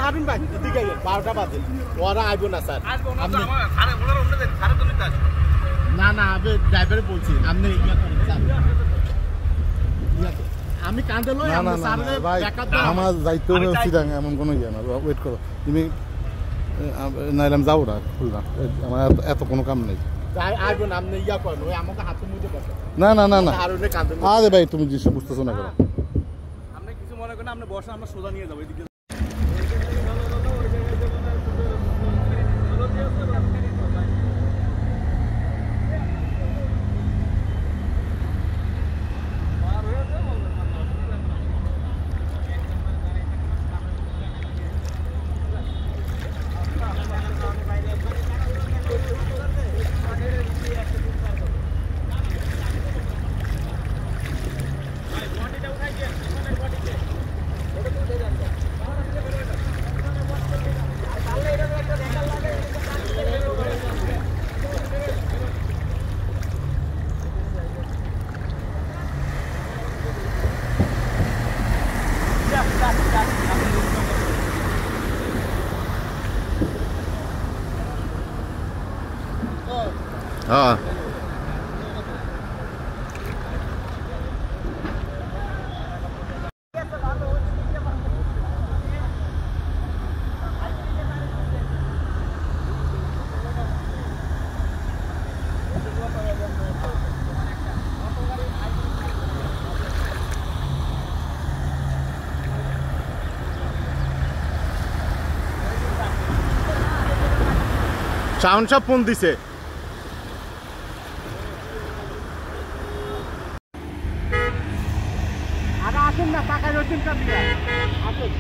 হারুন ভাই এদিকে 12টা বাজে ওরা আইব না স্যার না না আমি ড্রাইভারে বলছি আপনি আমি কান্দে লই আমার যাইতে হবে সিধা এমন কোনো ইয়ে না ওয়েট করো তুমি নাইলাম যাও না খুলনা আমার এত কোনো কাম নেই আইব না আপনি ইয়া করেন ওই আমাকে হাতে মুঠে বসে না না না না হারুনে কান্দে আরে ভাই তুমি জিনিস বুঝতেছো না কেন আপনি কিছু মনে করেন আপনি বসে আমরা সোজা নিয়ে যাবো এদিকে হ্যাঁ সাউন্ড সব ফোন দিছে আসেন না টাকা রয়েছেন আসেন